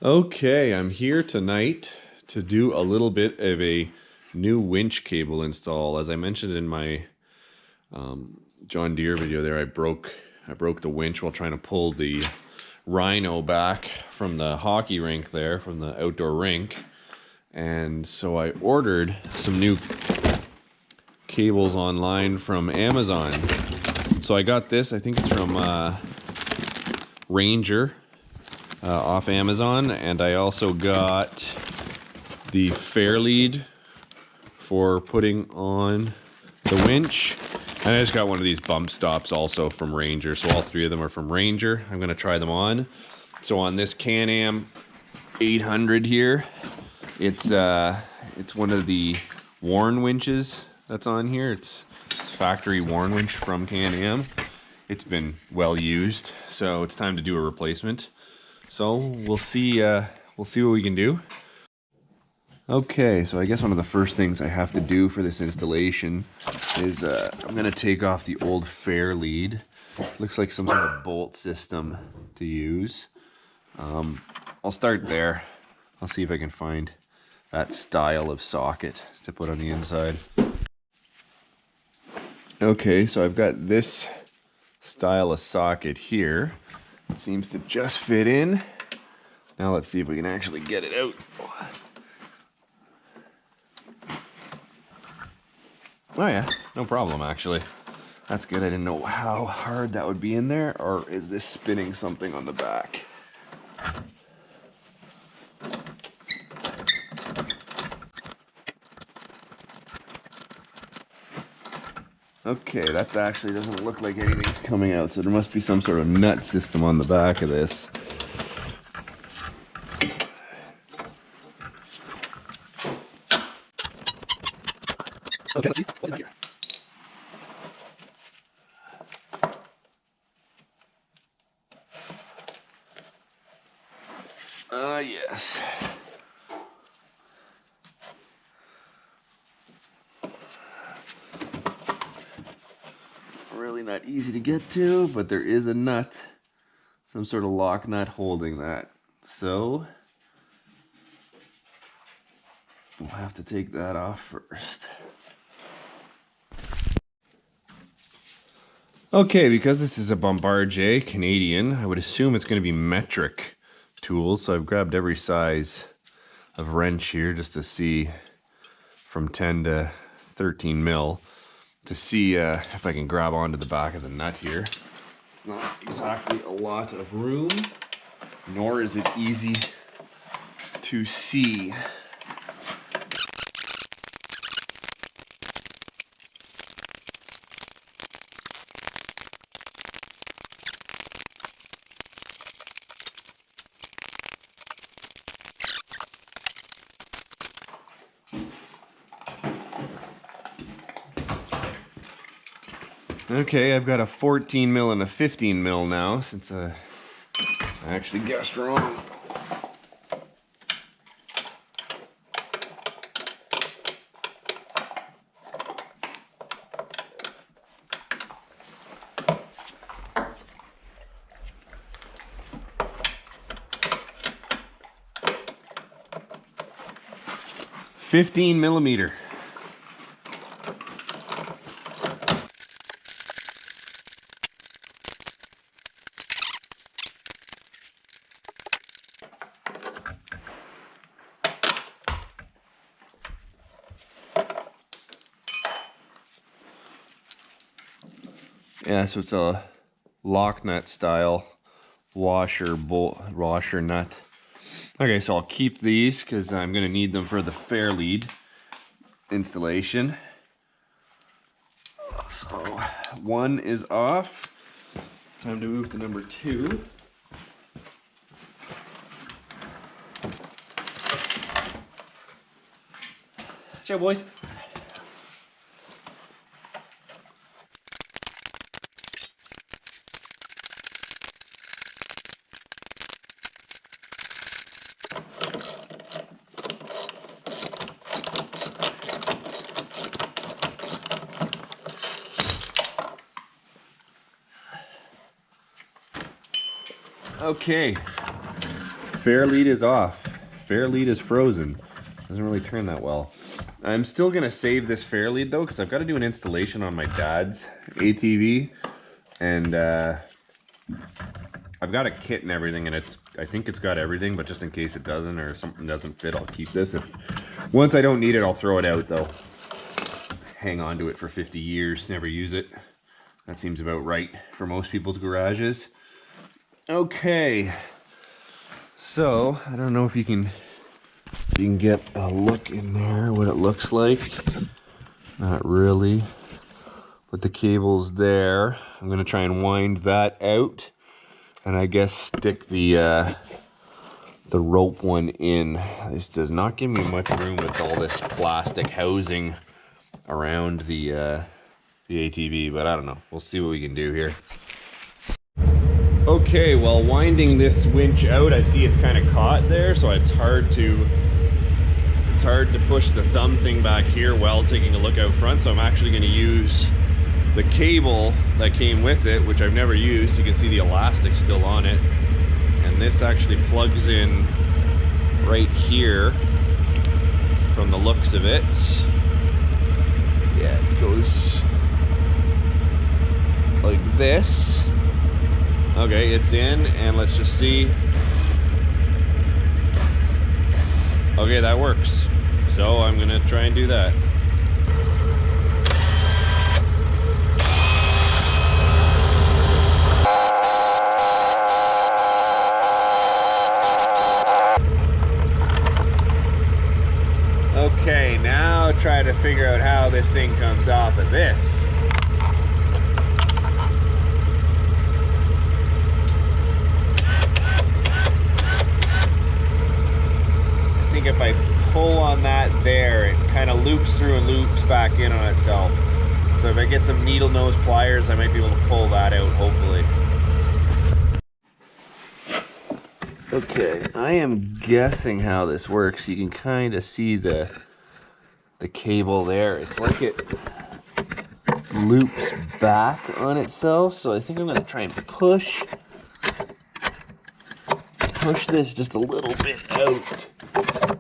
Okay, I'm here tonight to do a little bit of a new winch cable install. As I mentioned in my John Deere video there, I broke the winch while trying to pull the Rhino back from the hockey rink there, from the outdoor rink. And so I ordered some new cables online from Amazon. So I got this, I think it's from Ranger. Off Amazon, and I also got the Fairlead for putting on the winch, and I just got one of these bump stops also from Ranger. So all three of them are from Ranger. I'm gonna try them on. So on this Can-Am 800 here, it's one of the Warn winches that's on here. It's factory Warn winch from Can-Am. It's been well used, so it's time to do a replacement. So we'll see what we can do. Okay, so I guess one of the first things I have to do for this installation is I'm gonna take off the old Fairlead. Looks like some sort of bolt system to use. I'll start there. I'll see if I can find that style of socket to put on the inside. Okay, so I've got this style of socket here. It seems to just fit in. Now let's see if we can actually get it out. Oh yeah, no problem actually. That's good. I didn't know how hard that would be in there, or is this spinning something on the back? Okay, that actually doesn't look like anything's coming out, so there must be some sort of nut system on the back of this. Okay, let's see. What is here? Yes. Really not easy to get to, but there is a nut, some sort of lock nut holding that. So we'll have to take that off first. Okay, because this is a Bombardier Canadian, I would assume it's going to be metric tools. So I've grabbed every size of wrench here just to see from 10 to 13 mil to see if I can grab onto the back of the nut here. It's not exactly a lot of room, nor is it easy to see. Okay, I've got a 14 mil and a 15 mil now, since I actually guessed wrong. $15mm. Yeah, so it's a lock nut style washer nut. Okay, so I'll keep these because I'm going to need them for the Fairlead installation. So one is off. Time to move to number two. Ciao, boys. Okay, Fair lead is off. Fair lead is frozen. Doesn't really turn that well. I'm still gonna save this fair lead though, because I've got to do an installation on my dad's ATV, and I've got a kit and everything, and I think it's got everything, but just in case it doesn't or something doesn't fit, I'll keep this. Once I don't need it, I'll throw it out though. Hang on to it for 50 years, never use it. That seems about right for most people's garages. Okay, so I don't know if you can get a look in there, what it looks like. Not really, but the cable's there. I'm gonna try and wind that out, and I guess stick the rope one in. This does not give me much room with all this plastic housing around the ATV, but I don't know. We'll see what we can do here. Okay, well, winding this winch out, I see it's kind of caught there, so it's hard to push the thumb thing back here while taking a look out front. So I'm actually going to use the cable that came with it, which I've never used. You can see the elastic still on it, and this actually plugs in right here from the looks of it. Yeah, it goes like this. Okay, it's in, and let's just see. Okay, that works. So I'm gonna try and do that. Okay, now try to figure out how this thing comes off of this. I think if I pull on that there, it kind of loops through and loops back in on itself. So if I get some needle nose pliers, I might be able to pull that out, hopefully. Okay, I am guessing how this works. You can kind of see the cable there. It's like it loops back on itself. So I think I'm gonna try and push this just a little bit out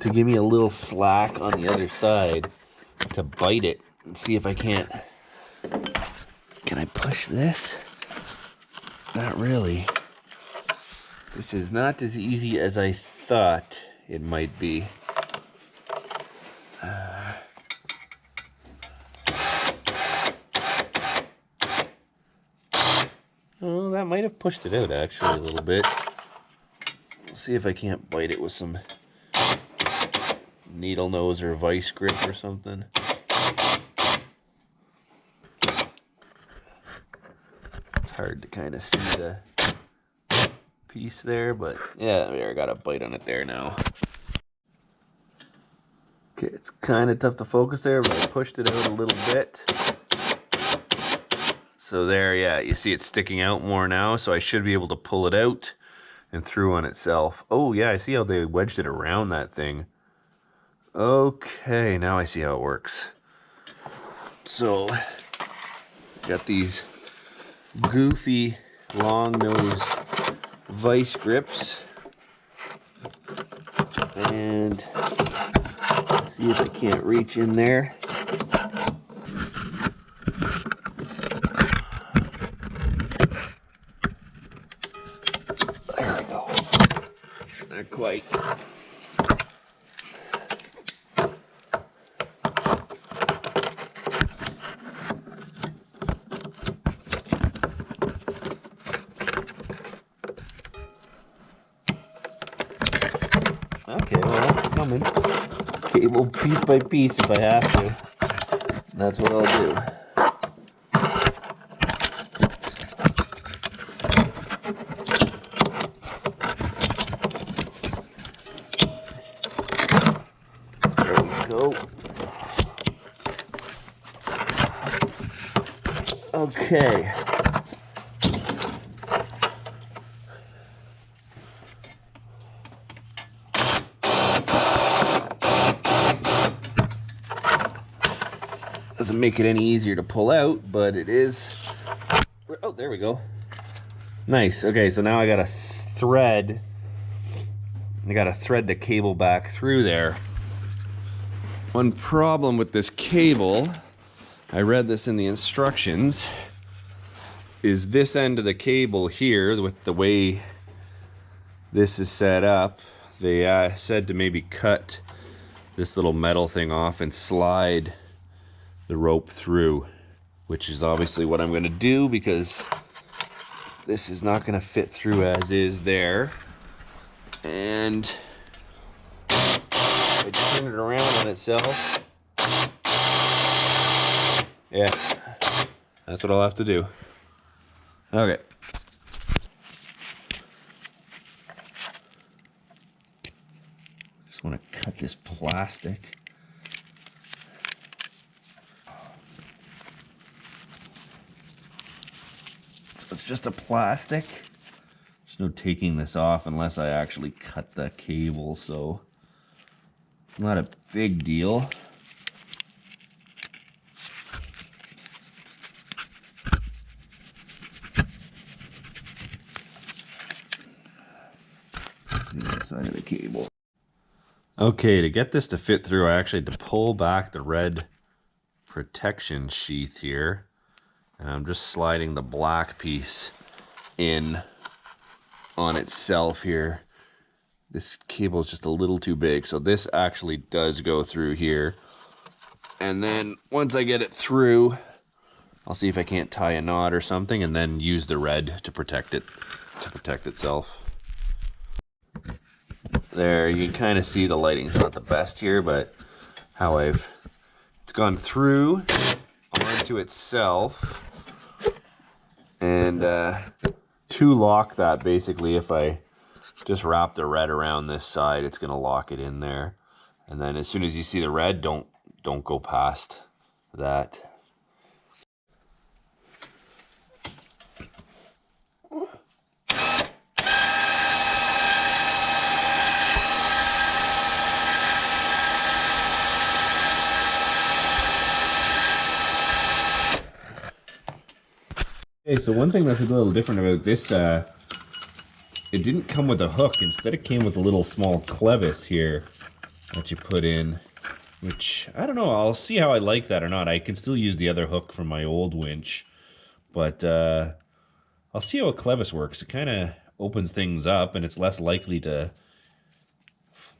to give me a little slack on the other side to bite it, and see if I can't. Can I push this? Not really. This is not as easy as I thought it might be. Oh, that might have pushed it out actually a little bit. Let's see if I can't bite it with some needle nose or vice grip or something. It's hard to kind of see the piece there, but yeah, there, I got a bite on it there now. Okay, it's kind of tough to focus there, but I pushed it out a little bit. So there, yeah, you see it's sticking out more now, so I should be able to pull it out and through on itself. Oh yeah, I see how they wedged it around that thing. Okay, now I see how it works. So, got these goofy long nose vice grips, and see if I can't reach in there. There we go. Not quite. Okay, well, that's coming. Cable piece by piece if I have to. And that's what I'll do. There we go. Okay. Doesn't make it any easier to pull out, but it is. Oh, there we go. Nice. Okay, so now I got a thread I gotta thread the cable back through there. One problem with this cable, I read this in the instructions, is this end of the cable here, with the way this is set up, they said to maybe cut this little metal thing off and slide the rope through, which is obviously what I'm gonna do because this is not gonna fit through as is there. And I turn it around on itself. Yeah, that's what I'll have to do. Okay. Just want to cut this plastic. So it's just a plastic. There's no taking this off unless I actually cut the cable, so it's not a big deal. The inside of the cable. Okay, to get this to fit through, I actually had to pull back the red protection sheath here. And I'm just sliding the black piece in on itself here. This cable is just a little too big, so this actually does go through here. And then once I get it through, I'll see if I can't tie a knot or something and then use the red to protect it, to protect itself. There, you can kind of see the lighting's not the best here, but how it's gone through onto itself. And to lock that, basically, if I just wrap the red around this side, it's gonna lock it in there. And then as soon as you see the red, don't go past that. Okay, so one thing that's a little different about this, it didn't come with a hook. Instead it came with a little small clevis here that you put in, which, I don't know, I'll see how I like that or not. I can still use the other hook from my old winch, but I'll see how a clevis works. It kind of opens things up and it's less likely to,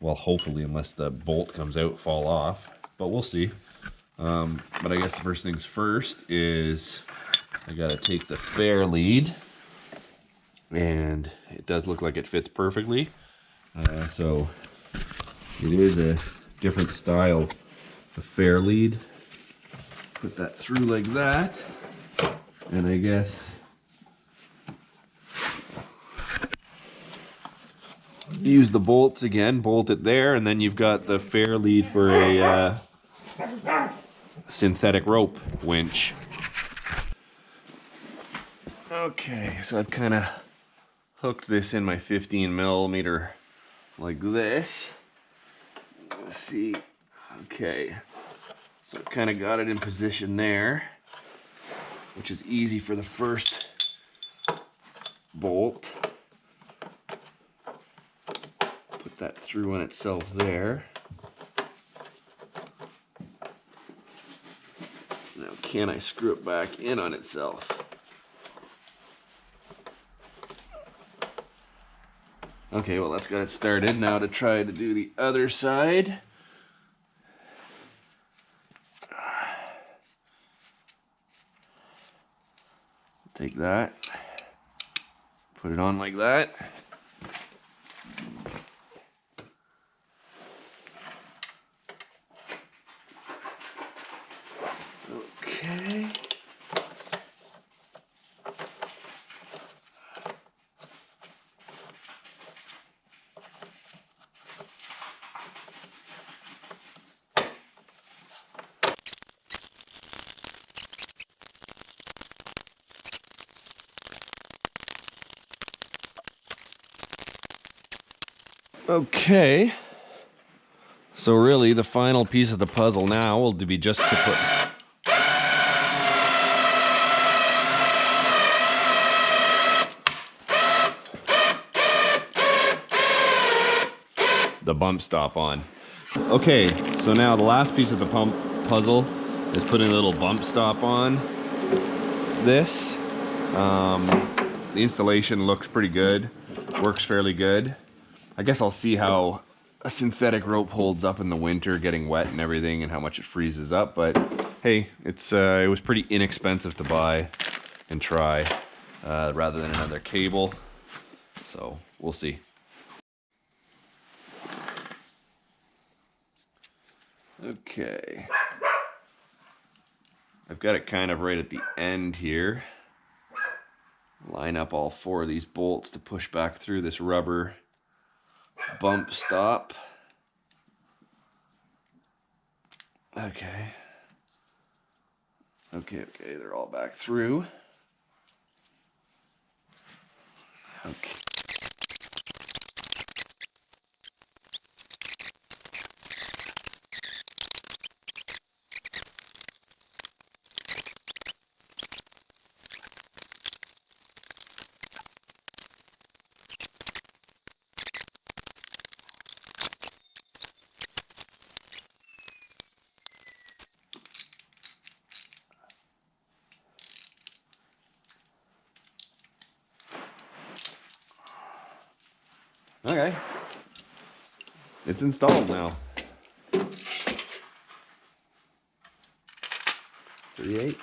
well, hopefully, unless the bolt comes out, fall off, but we'll see. But I guess the first things first is I gotta take the fair lead, and it does look like it fits perfectly. So it is a different style of fair lead. Put that through like that, and I guess use the bolts again, bolt it there, and then you've got the fair lead for a synthetic rope winch. Okay, so I've kind of hooked this in my 15mm like this. Let's see. Okay, so I've kind of got it in position there, which is easy for the first bolt. Put that through on itself there. Now, can I screw it back in on itself? Okay, well, that's got it started. Now to try to do the other side. Take that, put it on like that. Okay. Okay, so really the final piece of the puzzle now will be just to put the bump stop on. Okay, so now the last piece of the pump puzzle is putting a little bump stop on this. The installation looks pretty good, works fairly good. I guess I'll see how a synthetic rope holds up in the winter, getting wet and everything, and how much it freezes up. But hey, it was pretty inexpensive to buy and try rather than another cable. So we'll see. Okay, I've got it kind of right at the end here. Line up all 4 of these bolts to push back through this rubber bump stop. Okay, they're all back through. Okay. Okay, it's installed now. 3/8.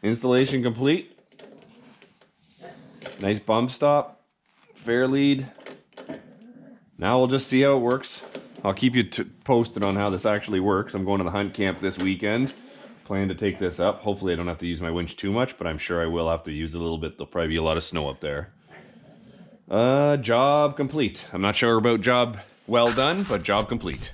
Installation complete. Nice bump stop, fair lead. Now we'll just see how it works. I'll keep you posted on how this actually works. I'm going to the hunt camp this weekend. Plan to take this up. Hopefully I don't have to use my winch too much, but I'm sure I will have to use it a little bit. There'll probably be a lot of snow up there. Job complete. I'm not sure about job well done, but job complete.